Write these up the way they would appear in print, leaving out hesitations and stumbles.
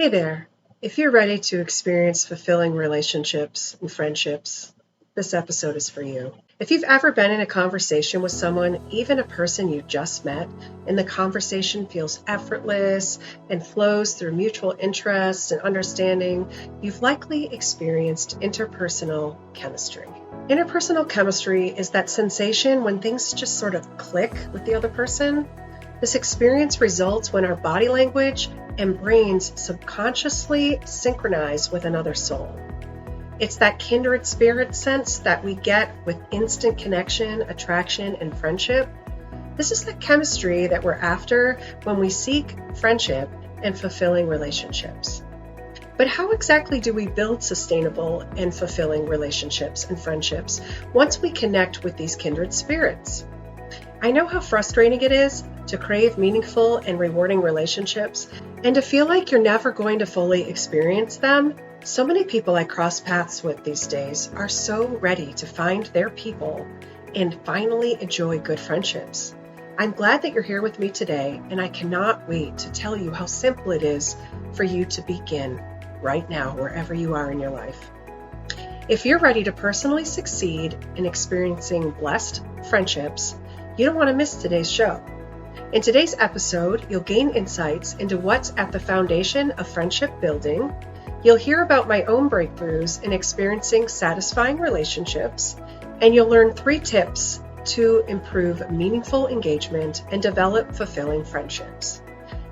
Hey there. If you're ready to experience fulfilling relationships and friendships, this episode is for you. If you've ever been in a conversation with someone, even a person you just met, and the conversation feels effortless and flows through mutual interest and understanding, you've likely experienced interpersonal chemistry. Interpersonal chemistry is that sensation when things just sort of click with the other person. This experience results when our body language and brains subconsciously synchronize with another soul. It's that kindred spirit sense that we get with instant connection, attraction, and friendship. This is the chemistry that we're after when we seek friendship and fulfilling relationships. But how exactly do we build sustainable and fulfilling relationships and friendships once we connect with these kindred spirits? I know how frustrating it is to crave meaningful and rewarding relationships and to feel like you're never going to fully experience them. So many people I cross paths with these days are so ready to find their people and finally enjoy good friendships. I'm glad that you're here with me today, and I cannot wait to tell you how simple it is for you to begin right now, wherever you are in your life. If you're ready to personally succeed in experiencing blessed friendships, you don't want to miss today's show. In today's episode, you'll gain insights into what's at the foundation of friendship building. You'll hear about my own breakthroughs in experiencing satisfying relationships, and you'll learn 3 tips to improve meaningful engagement and develop fulfilling friendships.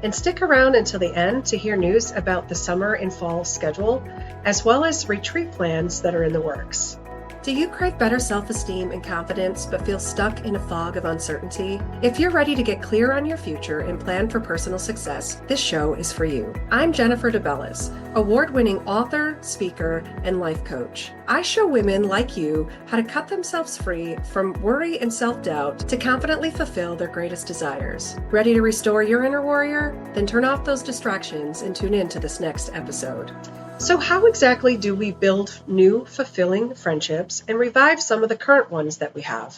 And stick around until the end to hear news about the summer and fall schedule, as well as retreat plans that are in the works. Do you crave better self-esteem and confidence but feel stuck in a fog of uncertainty? If you're ready to get clear on your future and plan for personal success, this show is for you. I'm Jennifer DeBellis, award-winning author, speaker, and life coach. I show women like you how to cut themselves free from worry and self-doubt to confidently fulfill their greatest desires. Ready to restore your inner warrior? Then turn off those distractions and tune in to this next episode. So how exactly do we build new, fulfilling friendships and revive some of the current ones that we have?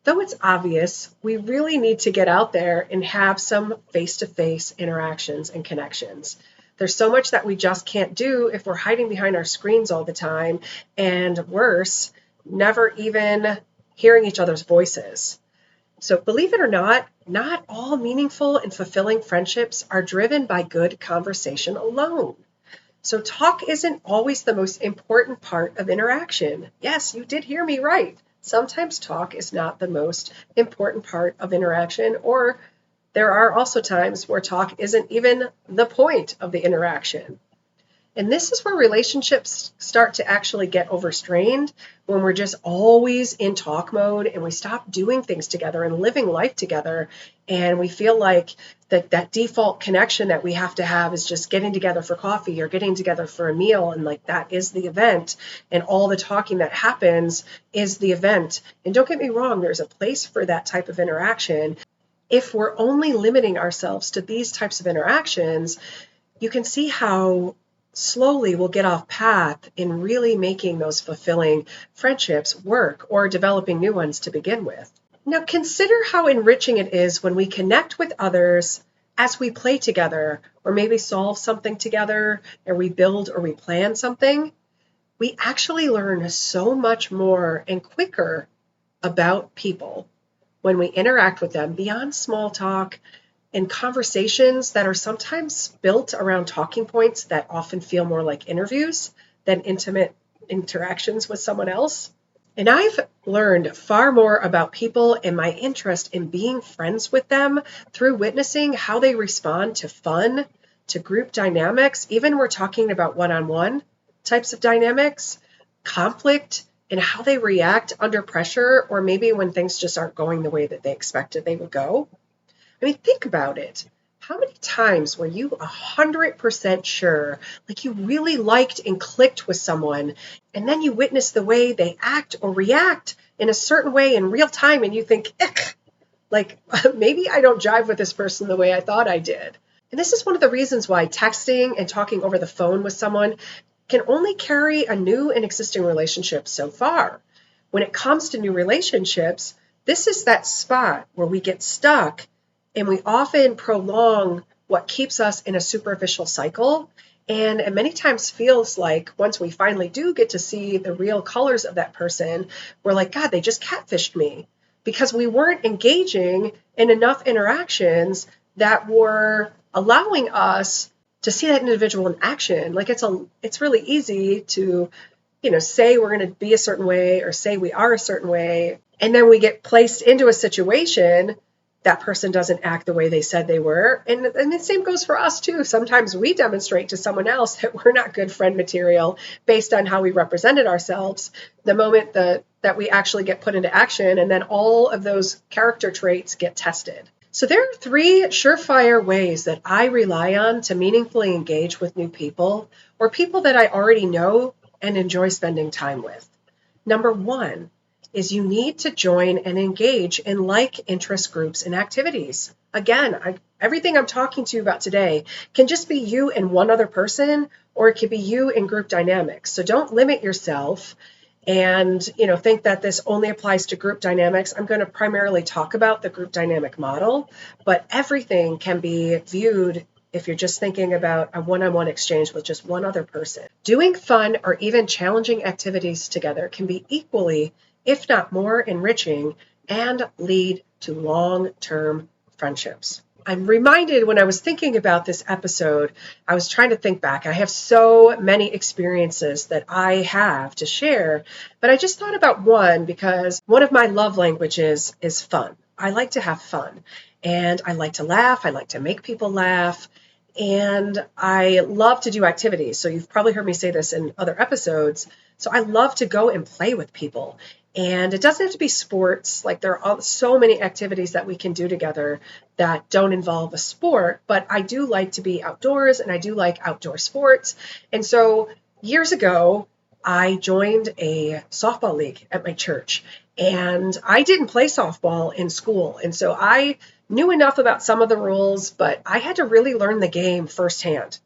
Though it's obvious, we really need to get out there and have some face-to-face interactions and connections. There's so much that we just can't do if we're hiding behind our screens all the time, and worse, never even hearing each other's voices. So believe it or not all meaningful and fulfilling friendships are driven by good conversation alone. So talk isn't always the most important part of interaction. Yes, you did hear me right. Sometimes talk is not the most important part of interaction, or there are also times where talk isn't even the point of the interaction. And this is where relationships start to actually get overstrained, when we're just always in talk mode and we stop doing things together and living life together. And we feel like that default connection that we have to have is just getting together for coffee or getting together for a meal. And like that is the event. And all the talking that happens is the event. And don't get me wrong, there's a place for that type of interaction. If we're only limiting ourselves to these types of interactions, you can see how slowly we'll get off path in really making those fulfilling friendships work or developing new ones to begin with. Now consider how enriching it is when we connect with others as we play together, or maybe solve something together, or we build or we plan something. We actually learn so much more and quicker about people when we interact with them beyond small talk and conversations that are sometimes built around talking points that often feel more like interviews than intimate interactions with someone else. And I've learned far more about people and my interest in being friends with them through witnessing how they respond to fun, to group dynamics, even we're talking about one-on-one types of dynamics, conflict, and how they react under pressure, or maybe when things just aren't going the way that they expected they would go. I mean, think about it. How many times were you 100% sure, like you really liked and clicked with someone, and then you witness the way they act or react in a certain way in real time, and you think, like maybe I don't jive with this person the way I thought I did. And this is one of the reasons why texting and talking over the phone with someone can only carry a new and existing relationship so far. When it comes to new relationships, this is that spot where we get stuck and we often prolong what keeps us in a superficial cycle. And it many times feels like once we finally do get to see the real colors of that person, we're like, God, they just catfished me, because we weren't engaging in enough interactions that were allowing us to see that individual in action. Like it's really easy to, say we're going to be a certain way or say we are a certain way, and then we get placed into a situation, that person doesn't act the way they said they were. And the same goes for us too. Sometimes we demonstrate to someone else that we're not good friend material based on how we represented ourselves. The moment that we actually get put into action, and then all of those character traits get tested. So there are 3 surefire ways that I rely on to meaningfully engage with new people, or people that I already know and enjoy spending time with. Number 1 is you need to join and engage in like interest groups and activities. Again, everything I'm talking to you about today can just be you and one other person, or it could be you in group dynamics. So don't limit yourself and think that this only applies to group dynamics. I'm going to primarily talk about the group dynamic model, but everything can be viewed if you're just thinking about a one-on-one exchange with just one other person. Doing fun or even challenging activities together can be equally, if not more, enriching and lead to long-term friendships. I'm reminded when I was thinking about this episode, I was trying to think back. I have so many experiences that I have to share, but I just thought about one because one of my love languages is fun. I like to have fun, and I like to laugh. I like to make people laugh, and I love to do activities. So you've probably heard me say this in other episodes. So I love to go and play with people. And it doesn't have to be sports. Like there are so many activities that we can do together that don't involve a sport, but I do like to be outdoors and I do like outdoor sports. And so years ago, I joined a softball league at my church, and I didn't play softball in school. And so I knew enough about some of the rules, but I had to really learn the game firsthand.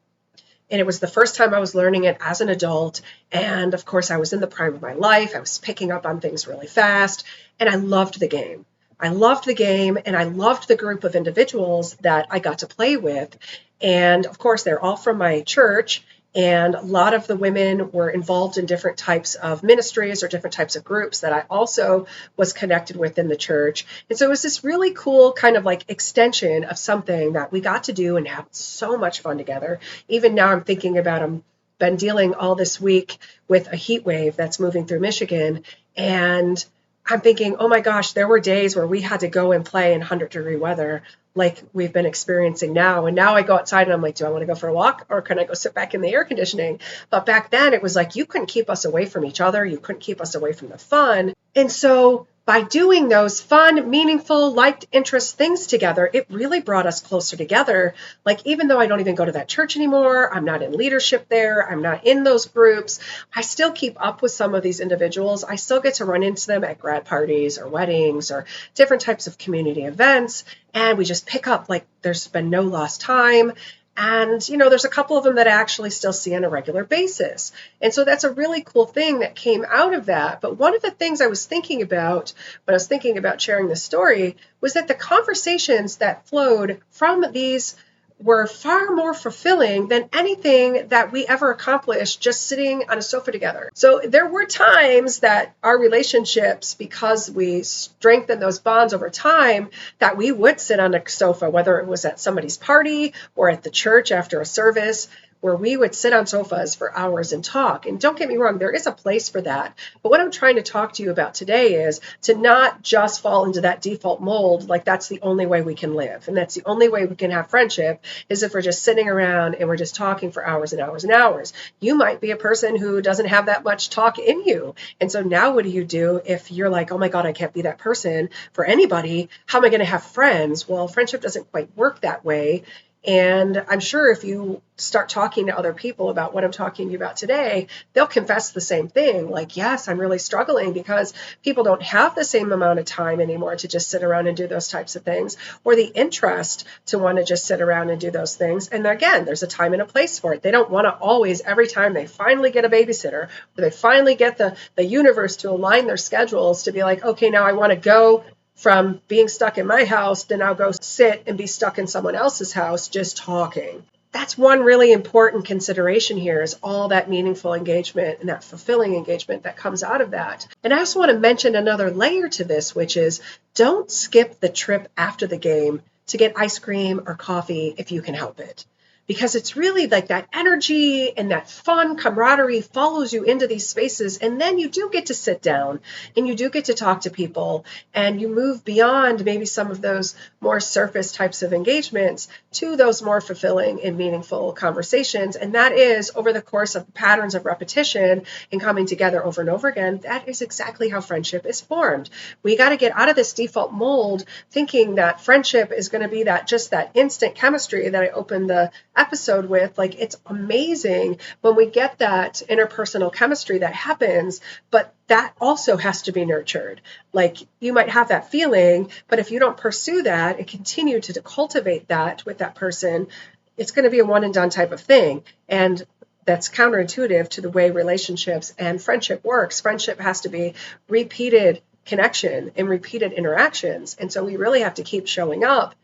And it was the first time I was learning it as an adult. And of course, I was in the prime of my life. I was picking up on things really fast. And I loved the game. I loved the game, and I loved the group of individuals that I got to play with. And of course, they're all from my church. And a lot of the women were involved in different types of ministries or different types of groups that I also was connected with in the church. And so it was this really cool kind of like extension of something that we got to do and have so much fun together. Even now I'm thinking about been dealing all this week with a heat wave that's moving through Michigan. And I'm thinking, oh my gosh, there were days where we had to go and play in 100-degree weather like we've been experiencing now. And now I go outside and I'm like, do I want to go for a walk, or can I go sit back in the air conditioning? But back then it was like, you couldn't keep us away from each other. You couldn't keep us away from the fun. And so by doing those fun, meaningful, liked interest things together, it really brought us closer together. Like, even though I don't even go to that church anymore, I'm not in leadership there, I'm not in those groups, I still keep up with some of these individuals. I still get to run into them at grad parties or weddings or different types of community events. And we just pick up like there's been no lost time. And, there's a couple of them that I actually still see on a regular basis. And so that's a really cool thing that came out of that. But one of the things I was thinking about when I was thinking about sharing this story was that the conversations that flowed from these were far more fulfilling than anything that we ever accomplished just sitting on a sofa together. So there were times that our relationships, because we strengthened those bonds over time, that we would sit on a sofa, whether it was at somebody's party or at the church after a service, where we would sit on sofas for hours and talk. And don't get me wrong, there is a place for that. But what I'm trying to talk to you about today is to not just fall into that default mold, like that's the only way we can live. And that's the only way we can have friendship, is if we're just sitting around and we're just talking for hours and hours and hours. You might be a person who doesn't have that much talk in you. And so now what do you do if you're like, oh my God, I can't be that person for anybody? How am I going to have friends? Well, friendship doesn't quite work that way. And I'm sure if you start talking to other people about what I'm talking to you about today, they'll confess the same thing. Like, yes, I'm really struggling because people don't have the same amount of time anymore to just sit around and do those types of things, or the interest to want to just sit around and do those things. And again, there's a time and a place for it. They don't want to always, every time they finally get a babysitter, or they finally get the universe to align their schedules to be like, okay, now I want to go from being stuck in my house to now go sit and be stuck in someone else's house just talking. That's one really important consideration here, is all that meaningful engagement and that fulfilling engagement that comes out of that. And I also want to mention another layer to this, which is don't skip the trip after the game to get ice cream or coffee if you can help it. Because it's really like that energy and that fun camaraderie follows you into these spaces. And then you do get to sit down and you do get to talk to people, and you move beyond maybe some of those more surface types of engagements to those more fulfilling and meaningful conversations. And that is over the course of patterns of repetition and coming together over and over again. That is exactly how friendship is formed. We got to get out of this default mold thinking that friendship is going to be that just that instant chemistry that I opened the episode with. Like, it's amazing when we get that interpersonal chemistry that happens, but that also has to be nurtured. Like, you might have that feeling, but if you don't pursue that and continue to cultivate that with that person, it's going to be a one and done type of thing. And that's counterintuitive to the way relationships and friendship works. Friendship has to be repeated connection and repeated interactions. And so we really have to keep showing up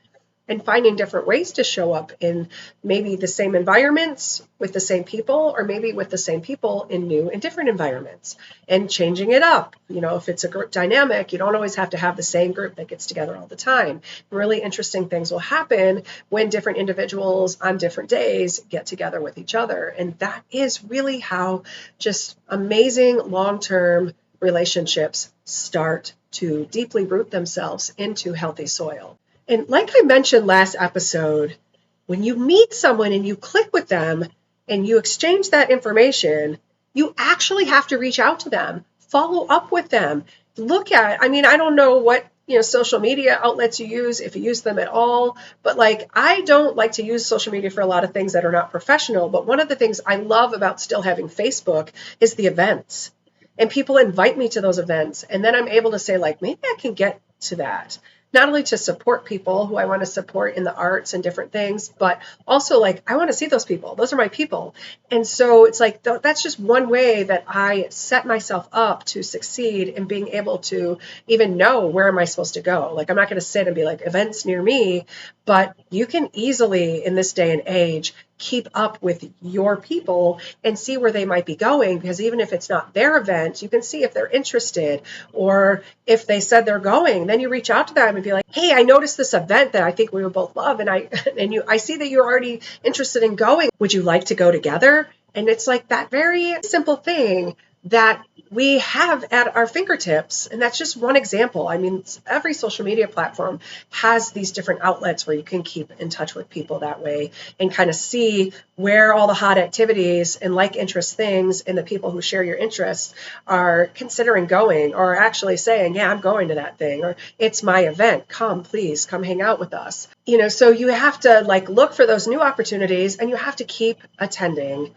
and finding different ways to show up in maybe the same environments with the same people, or maybe with the same people in new and different environments, and changing it up. You know, if it's a group dynamic, you don't always have to have the same group that gets together all the time. Really interesting things will happen when different individuals on different days get together with each other. And that is really how just amazing long-term relationships start to deeply root themselves into healthy soil. And like I mentioned last episode, when you meet someone and you click with them and you exchange that information, you actually have to reach out to them, follow up with them, I don't know what, social media outlets you use, if you use them at all, but I don't like to use social media for a lot of things that are not professional. But one of the things I love about still having Facebook is the events. And people invite me to those events. And then I'm able to say, maybe I can get to that. Not only to support people who I want to support in the arts and different things, but also I want to see those people. Those are my people. And so it's that's just one way that I set myself up to succeed in being able to even know where am I supposed to go. I'm not going to sit and be events near me, but you can easily in this day and age keep up with your people and see where they might be going, because even if it's not their event, you can see if they're interested, or if they said they're going, then you reach out to them and be like, hey, I noticed this event that I think we would both love, and I see that you're already interested in going. Would you like to go together? And it's that very simple thing that we have at our fingertips. And that's just one example. Every social media platform has these different outlets where you can keep in touch with people that way and kind of see where all the hot activities and interest things and the people who share your interests are considering going, or actually saying, yeah, I'm going to that thing, or it's my event. Please come hang out with us. So you have to look for those new opportunities, and you have to keep attending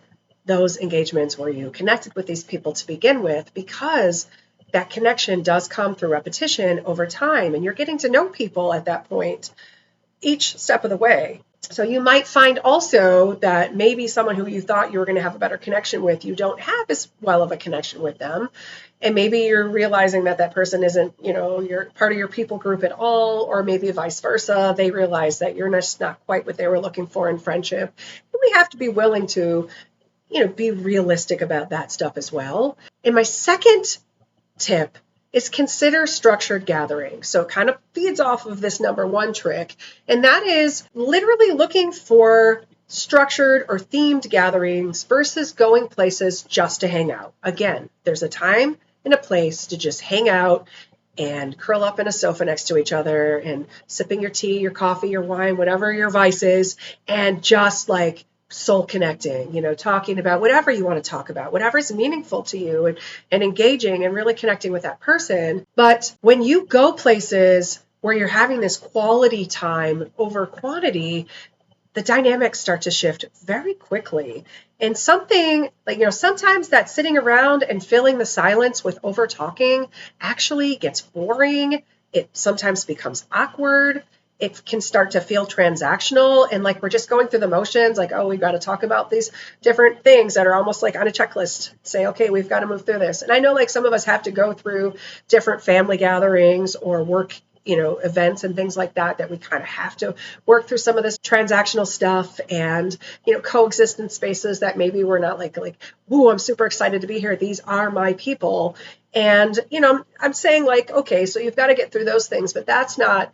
those engagements where you connected with these people to begin with, because that connection does come through repetition over time, and you're getting to know people at that point each step of the way. So you might find also that maybe someone who you thought you were going to have a better connection with, you don't have as well of a connection with them. And maybe you're realizing that person isn't, you're part of your people group at all, or maybe vice versa. They realize that you're just not quite what they were looking for in friendship. And we have to be willing to be realistic about that stuff as well. And my second tip is consider structured gatherings. So it kind of feeds off of this number one trick. And that is literally looking for structured or themed gatherings versus going places just to hang out. Again, there's a time and a place to just hang out and curl up in a sofa next to each other and sipping your tea, your coffee, your wine, whatever your vice is, and just soul connecting, talking about whatever you want to talk about, whatever is meaningful to you, and engaging and really connecting with that person. But when you go places where you're having this quality time over quantity, the dynamics start to shift very quickly. And something sometimes that sitting around and filling the silence with over talking actually gets boring. It sometimes becomes awkward. It can start to feel transactional, and we're just going through the motions, we've got to talk about these different things that are almost on a checklist. Say, okay, we've got to move through this. And I know some of us have to go through different family gatherings or work events and things like that we kind of have to work through some of this transactional stuff and, coexistence spaces that maybe we're not like, ooh, I'm super excited to be here. These are my people. And, I'm saying like, okay, so you've got to get through those things, but that's not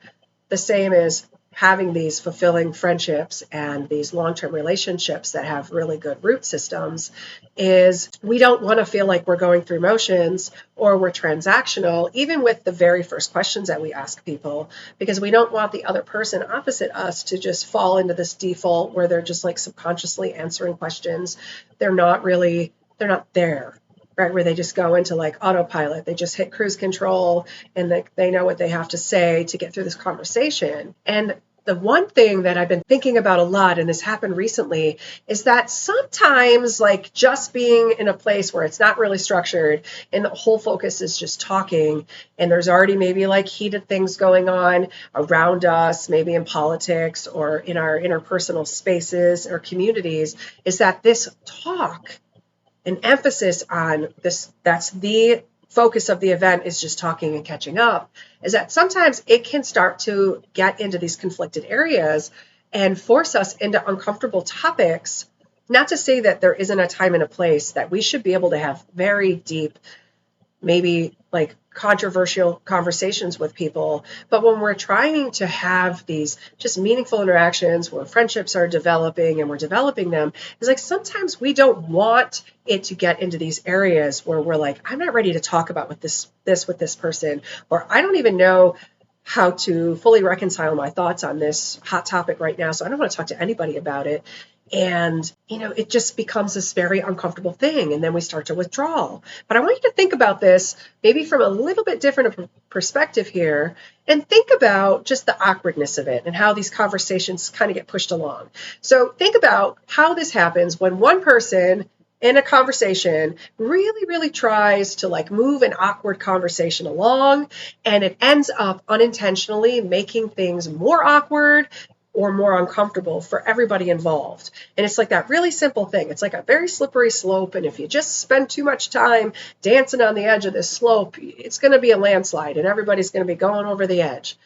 the same as having these fulfilling friendships and these long-term relationships that have really good root systems. Is we don't want to feel like we're going through motions or we're transactional, even with the very first questions that we ask people, because we don't want the other person opposite us to just fall into this default where they're just like subconsciously answering questions. They're not there. Right, where they just go into like autopilot. They just hit cruise control and they know what they have to say to get through this conversation. And the one thing that I've been thinking about a lot, and this happened recently, is that sometimes like just being in a place where it's not really structured and the whole focus is just talking, and there's already maybe like heated things going on around us, maybe in politics or in our interpersonal spaces or communities, is that this talk, an emphasis on this, that's the focus of the event, is just talking and catching up, is that sometimes it can start to get into these conflicted areas and force us into uncomfortable topics. Not to say that there isn't a time and a place that we should be able to have very deep, maybe like controversial conversations with people. But when we're trying to have these just meaningful interactions where friendships are developing and we're developing them, it's like sometimes we don't want it to get into these areas where we're like, I'm not ready to talk about with this with this person, or I don't even know how to fully reconcile my thoughts on this hot topic right now, so I don't want to talk to anybody about it. And, it just becomes this very uncomfortable thing. And then we start to withdraw. But I want you to think about this maybe from a little bit different perspective here, and think about just the awkwardness of it and how these conversations kind of get pushed along. So think about how this happens when one person in a conversation really, really tries to like move an awkward conversation along, and it ends up unintentionally making things more awkward or more uncomfortable for everybody involved. And it's like that really simple thing. It's like a very slippery slope. And if you just spend too much time dancing on the edge of this slope, it's going to be a landslide and everybody's going to be going over the edge.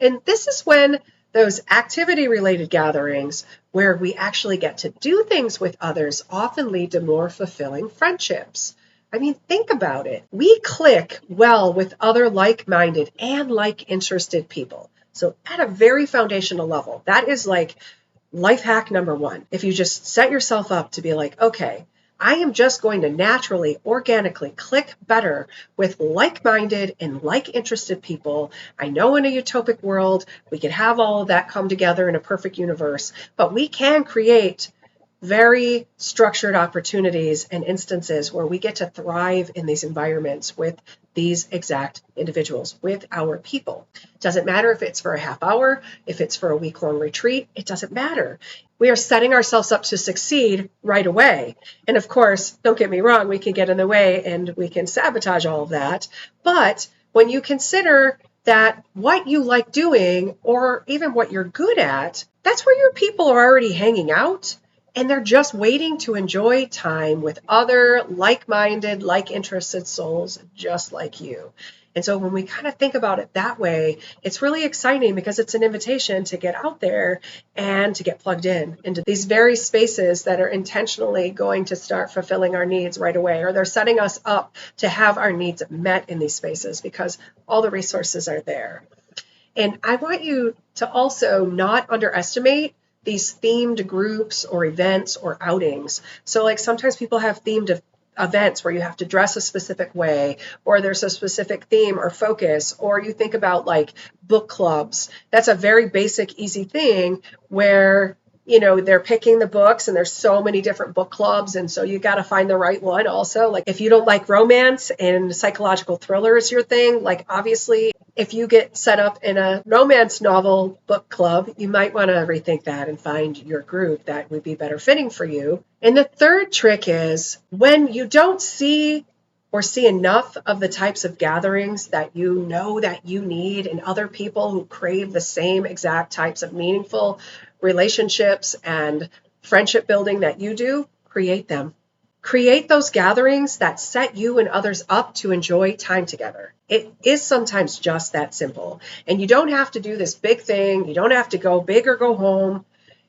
And this is when those activity-related gatherings where we actually get to do things with others often lead to more fulfilling friendships. I mean, think about it. We click well with other like-minded and like-interested people. So at a very foundational level, that is like life hack number one. If you just set yourself up to be like, okay, I am just going to naturally, organically click better with like-minded and like-interested people. I know in a utopic world, we could have all of that come together in a perfect universe, but we can create very structured opportunities and instances where we get to thrive in these environments with these exact individuals, with our people. Doesn't matter if it's for a half hour, if it's for a week-long retreat, it doesn't matter. We are setting ourselves up to succeed right away. And of course, don't get me wrong, we can get in the way and we can sabotage all of that. But when you consider that what you like doing, or even what you're good at, that's where your people are already hanging out. And they're just waiting to enjoy time with other like-minded, like-interested souls just like you. And so when we kind of think about it that way, it's really exciting because it's an invitation to get out there and to get plugged in into these very spaces that are intentionally going to start fulfilling our needs right away, or they're setting us up to have our needs met in these spaces because all the resources are there. And I want you to also not underestimate these themed groups or events or outings. So like sometimes people have themed events where you have to dress a specific way, or there's a specific theme or focus, or you think about like book clubs. That's a very basic, easy thing where, they're picking the books and there's so many different book clubs. And so you got to find the right one also. Like if you don't like romance and psychological thriller is your thing, like obviously if you get set up in a romance novel book club, you might want to rethink that and find your group that would be better fitting for you. And the third trick is when you don't see or see enough of the types of gatherings that you know that you need and other people who crave the same exact types of meaningful relationships and friendship building that you do, create them. Create those gatherings that set you and others up to enjoy time together. It is sometimes just that simple. And you don't have to do this big thing. You don't have to go big or go home.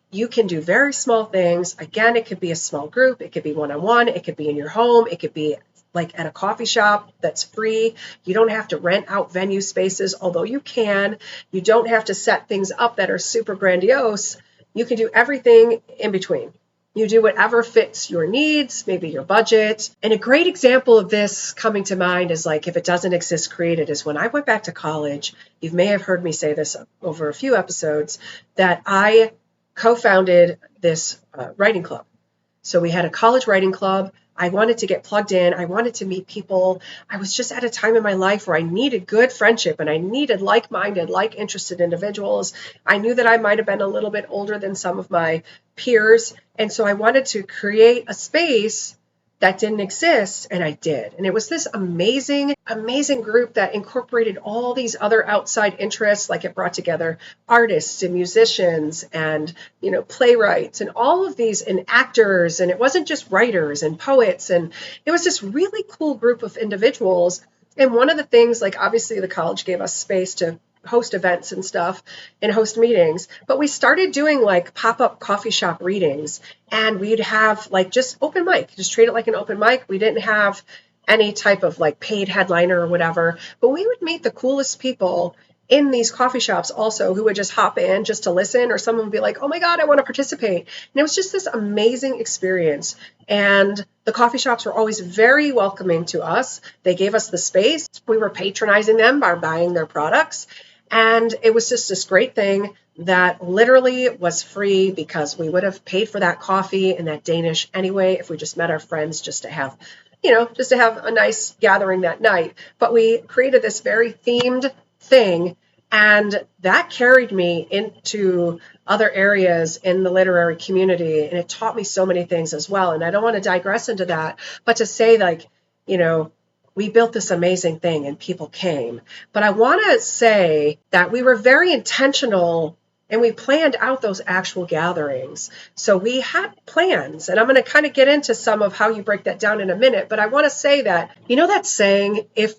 You can do very small things. Again, it could be a small group. It could be one-on-one. It could be in your home. It could be like at a coffee shop that's free. You don't have to rent out venue spaces, although you can. You don't have to set things up that are super grandiose. You can do everything in between. You do whatever fits your needs, maybe your budget. And a great example of this coming to mind is like, if it doesn't exist, create it, is when I went back to college. You may have heard me say this over a few episodes, that I co-founded this writing club. So we had a college writing club. I wanted to get plugged in. I wanted to meet people. I was just at a time in my life where I needed good friendship and I needed like-minded, like-interested individuals. I knew that I might have been a little bit older than some of my peers. And so I wanted to create a space that didn't exist, and I did. And it was this amazing, amazing group that incorporated all these other outside interests. Like, it brought together artists and musicians and, playwrights and all of these, and actors. And it wasn't just writers and poets. And it was this really cool group of individuals. And one of the things, like, obviously the college gave us space to host events and stuff and host meetings, but we started doing like pop-up coffee shop readings, and we'd have like just open mic, just treat it like an open mic. We didn't have any type of like paid headliner or whatever, but we would meet the coolest people in these coffee shops also, who would just hop in just to listen, or someone would be like, oh my God, I want to participate. And it was just this amazing experience. And the coffee shops were always very welcoming to us. They gave us the space. We were patronizing them by buying their products. And it was just this great thing that literally was free, because we would have paid for that coffee and that Danish anyway if we just met our friends just to have a nice gathering that night. But we created this very themed thing, and that carried me into other areas in the literary community, and it taught me so many things as well. And I don't want to digress into that, but to say, like, we built this amazing thing and people came. But I want to say that we were very intentional, and we planned out those actual gatherings. So we had plans, and I'm going to kind of get into some of how you break that down in a minute. But I want to say that, that saying, if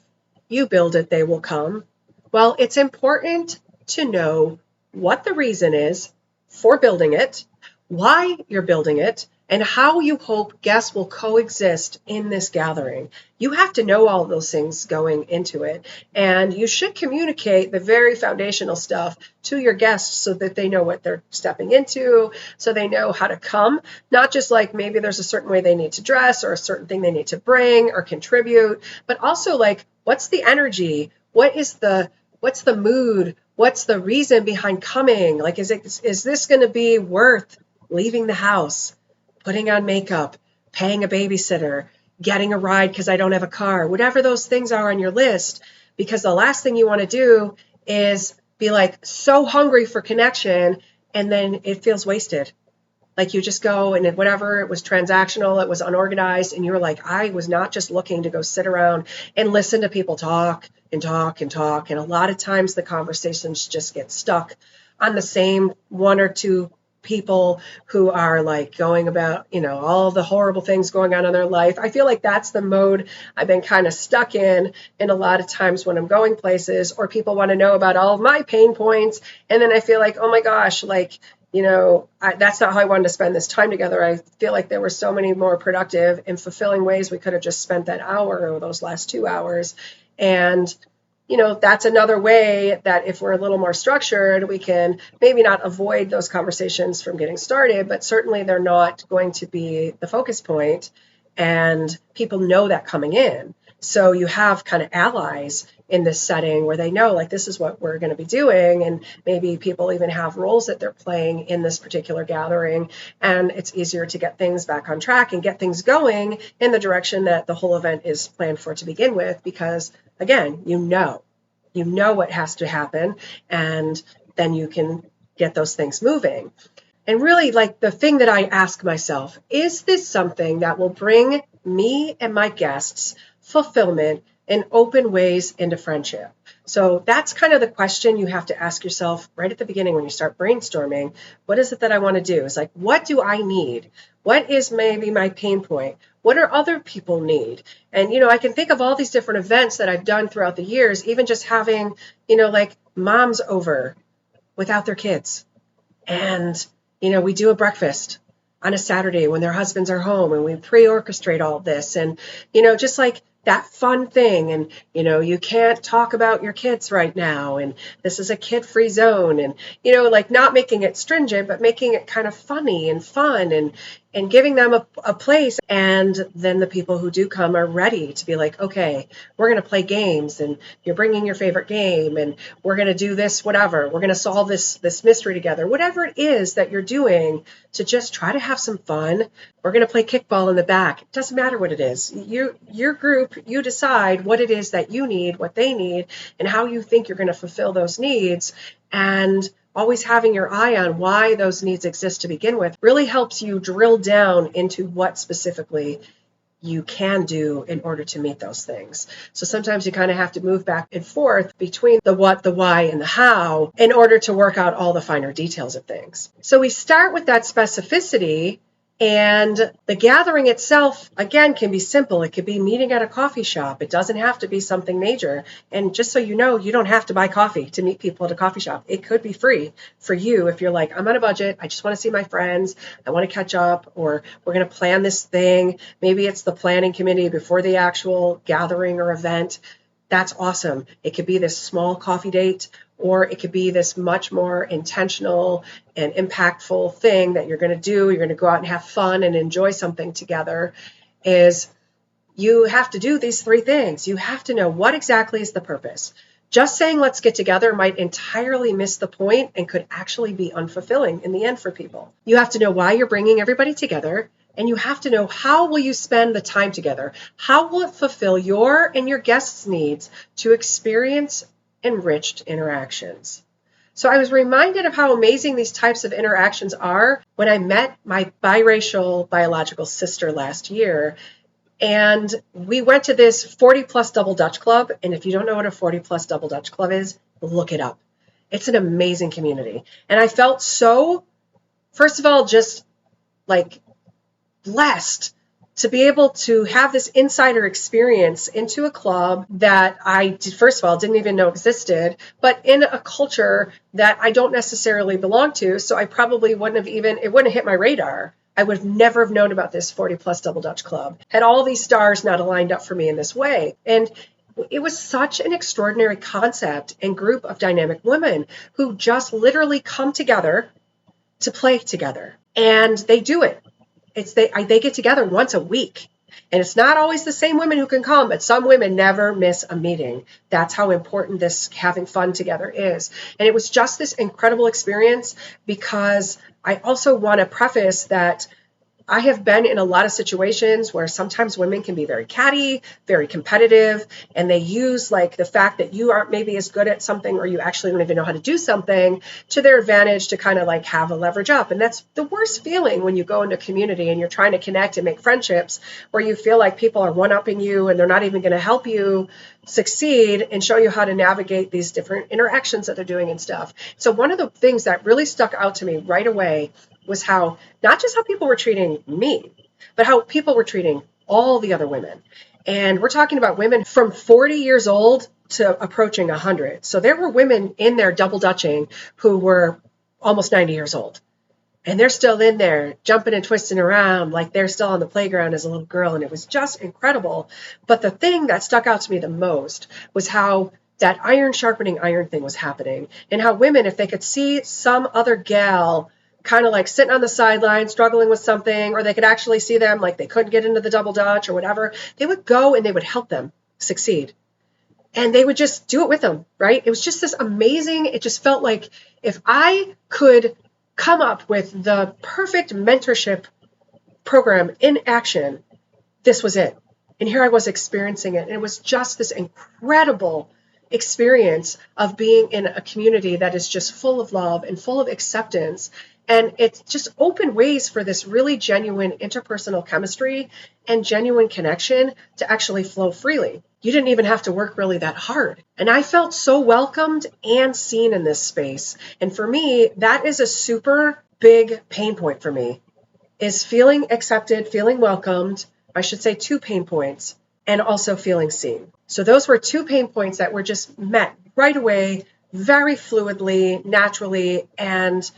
you build it, they will come. Well, it's important to know what the reason is for building it, why you're building it, and how you hope guests will coexist in this gathering. You have to know all of those things going into it. And you should communicate the very foundational stuff to your guests so that they know what they're stepping into, so they know how to come. Not just like maybe there's a certain way they need to dress or a certain thing they need to bring or contribute, but also like, what's the energy? What's the mood? What's the reason behind coming? Like, is this going to be worth leaving the house, putting on makeup, paying a babysitter, getting a ride because I don't have a car, whatever those things are on your list? Because the last thing you want to do is be like so hungry for connection, and then it feels wasted. Like, you just go and whatever, it was transactional, it was unorganized, and you're like, I was not just looking to go sit around and listen to people talk and talk and talk. And a lot of times the conversations just get stuck on the same one or two people who are like going about, all the horrible things going on in their life. I feel like that's the mode I've been kind of stuck in a lot of times when I'm going places, or people want to know about all of my pain points. And then I feel like, oh my gosh, like, that's not how I wanted to spend this time together. I feel like there were so many more productive and fulfilling ways we could have just spent that hour or those last 2 hours. And that's another way that if we're a little more structured, we can maybe not avoid those conversations from getting started, but certainly they're not going to be the focus point, and people know that coming in. So you have kind of allies in this setting where they know, like, this is what we're going to be doing. And maybe people even have roles that they're playing in this particular gathering. And it's easier to get things back on track and get things going in the direction that the whole event is planned for to begin with, because again, you know what has to happen, and then you can get those things moving. And really, like, the thing that I ask myself, is this something that will bring me and my guests fulfillment in open ways into friendship? So that's kind of the question you have to ask yourself right at the beginning when you start brainstorming. What is it that I want to do? It's like, what do I need? What is maybe my pain point? What do other people need? And, I can think of all these different events that I've done throughout the years, even just having, like moms over without their kids. And, we do a breakfast on a Saturday when their husbands are home, and we pre-orchestrate all this. And, just like that fun thing. And, you can't talk about your kids right now. And this is a kid-free zone. And, like not making it stringent, but making it kind of funny and fun, and giving them a place. And then the people who do come are ready to be like, okay, we're going to play games, and you're bringing your favorite game, and we're going to do this, whatever. We're going to solve this mystery together. Whatever it is that you're doing to just try to have some fun. We're going to play kickball in the back. It doesn't matter what it is. Your group, you decide what it is that you need, what they need, and how you think you're going to fulfill those needs. And always having your eye on why those needs exist to begin with really helps you drill down into what specifically you can do in order to meet those things. So sometimes you kind of have to move back and forth between the what, the why, and the how in order to work out all the finer details of things. So we start with that specificity. And the gathering itself, again, can be simple. It could be meeting at a coffee shop. It doesn't have to be something major. And just so you know, you don't have to buy coffee to meet people at a coffee shop. It could be free for you if you're like, I'm on a budget. I just want to see my friends. I want to catch up, or we're going to plan this thing. Maybe it's the planning committee before the actual gathering or event. That's awesome. It could be this small coffee date, or it could be this much more intentional and impactful thing that you're going to do. You're going to go out and have fun and enjoy something together. Is you have to do these three things. You have to know what exactly is the purpose. Just saying let's get together might entirely miss the point and could actually be unfulfilling in the end for people. You have to know why you're bringing everybody together. And you have to know, how will you spend the time together? How will it fulfill your and your guests' needs to experience enriched interactions? So I was reminded of how amazing these types of interactions are when I met my biracial biological sister last year. And we went to this 40 plus double Dutch club. And if you don't know what a 40 plus double Dutch club is, look it up. It's an amazing community. And I felt so, first of all, just like blessed to be able to have this insider experience into a club that I, first of all, didn't even know existed, but in a culture that I don't necessarily belong to. So I probably wouldn't have it wouldn't have hit my radar. I would have never have known about this 40 plus double Dutch club had all these stars not aligned up for me in this way. And it was such an extraordinary concept and group of dynamic women who just literally come together to play together. And they do it. They get together once a week. And it's not always the same women who can come, but some women never miss a meeting. That's how important this having fun together is. And it was just this incredible experience, because I also want to preface that I have been in a lot of situations where sometimes women can be very catty, very competitive, and they use like the fact that you aren't maybe as good at something, or you actually don't even know how to do something, to their advantage to kind of like have a leverage up. And that's the worst feeling when you go into a community and you're trying to connect and make friendships where you feel like people are one-upping you and they're not even going to help you succeed and show you how to navigate these different interactions that they're doing and stuff. So one of the things that really stuck out to me right away was how, not just how people were treating me, but how people were treating all the other women. And we're talking about women from 40 years old to approaching 100. So there were women in there double dutching who were almost 90 years old. And they're still in there jumping and twisting around like they're still on the playground as a little girl. And it was just incredible. But the thing that stuck out to me the most was how that iron sharpening iron thing was happening, and how women, if they could see some other gal kind of like sitting on the sideline, struggling with something, or they could actually see them like they couldn't get into the double dutch or whatever, they would go and they would help them succeed. And they would just do it with them, right? It was just this amazing, it just felt like if I could come up with the perfect mentorship program in action, this was it. And here I was experiencing it. And it was just this incredible experience of being in a community that is just full of love and full of acceptance. And it's just opened ways for this really genuine interpersonal chemistry and genuine connection to actually flow freely. You didn't even have to work really that hard. And I felt so welcomed and seen in this space. And for me, that is a super big pain point for me. is feeling accepted, feeling welcomed. I should say 2 pain points, and also feeling seen. So those were 2 pain points that were just met right away, very fluidly, naturally. And,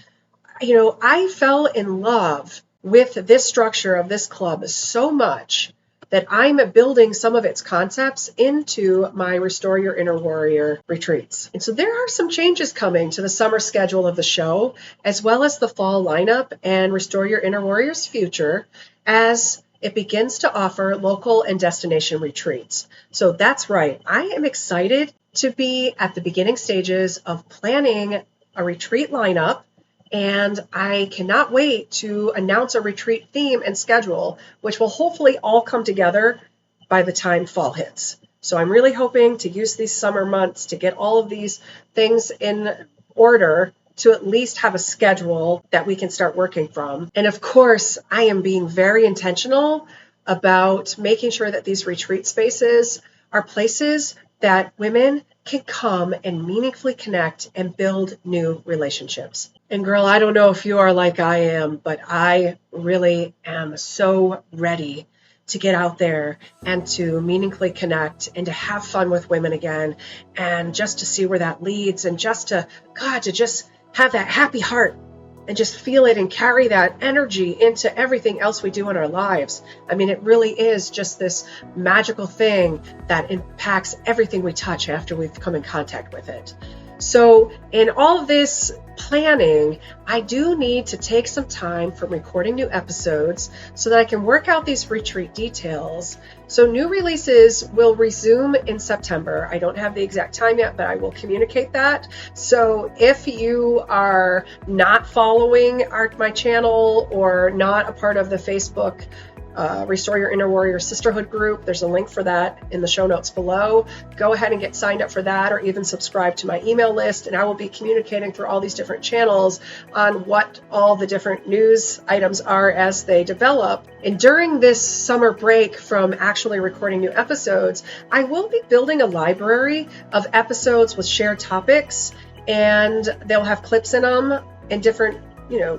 I fell in love with this structure of this club so much that I'm building some of its concepts into my Restore Your Inner Warrior retreats. And so there are some changes coming to the summer schedule of the show, as well as the fall lineup and Restore Your Inner Warrior's future, as it begins to offer local and destination retreats. So that's right. I am excited to be at the beginning stages of planning a retreat lineup, and I cannot wait to announce a retreat theme and schedule, which will hopefully all come together by the time fall hits. So I'm really hoping to use these summer months to get all of these things in order to at least have a schedule that we can start working from. And of course, I am being very intentional about making sure that these retreat spaces are places that women can come and meaningfully connect and build new relationships. And girl, I don't know if you are like I am, but I really am so ready to get out there and to meaningfully connect and to have fun with women again, and just to see where that leads, and just to just have that happy heart and just feel it and carry that energy into everything else we do in our lives. I mean, it really is just this magical thing that impacts everything we touch after we've come in contact with it. So in all of this planning, I do need to take some time from recording new episodes so that I can work out these retreat details. So new releases will resume in September. I don't have the exact time yet, but I will communicate that. So if you are not following my channel or not a part of the Facebook Restore Your Inner Warrior Sisterhood group, there's a link for that in the show notes below. Go ahead and get signed up for that, or even subscribe to my email list, and I will be communicating through all these different channels on what all the different news items are as they develop. And during this summer break from actually recording new episodes, I will be building a library of episodes with shared topics, and they'll have clips in them and different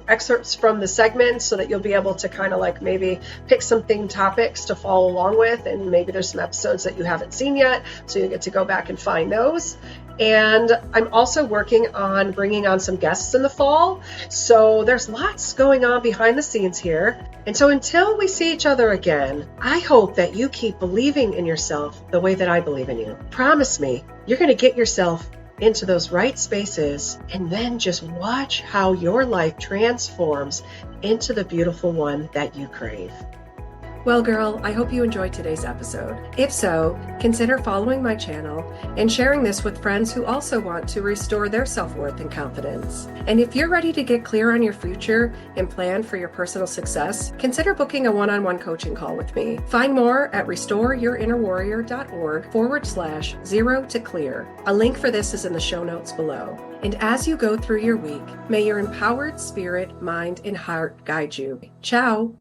excerpts from the segments, so that you'll be able to kind of like maybe pick some themed topics to follow along with, and maybe there's some episodes that you haven't seen yet, so you get to go back and find those. And I'm also working on bringing on some guests in the fall, so there's lots going on behind the scenes here. And so until we see each other again, I hope that you keep believing in yourself the way that I believe in you. Promise me you're going to get yourself into those right spaces, and then just watch how your life transforms into the beautiful one that you crave. Well, girl, I hope you enjoyed today's episode. If so, consider following my channel and sharing this with friends who also want to restore their self-worth and confidence. And if you're ready to get clear on your future and plan for your personal success, consider booking a one-on-one coaching call with me. Find more at restoreYourInnerWarrior.org/0 to clear. A link for this is in the show notes below. And as you go through your week, may your empowered spirit, mind, and heart guide you. Ciao.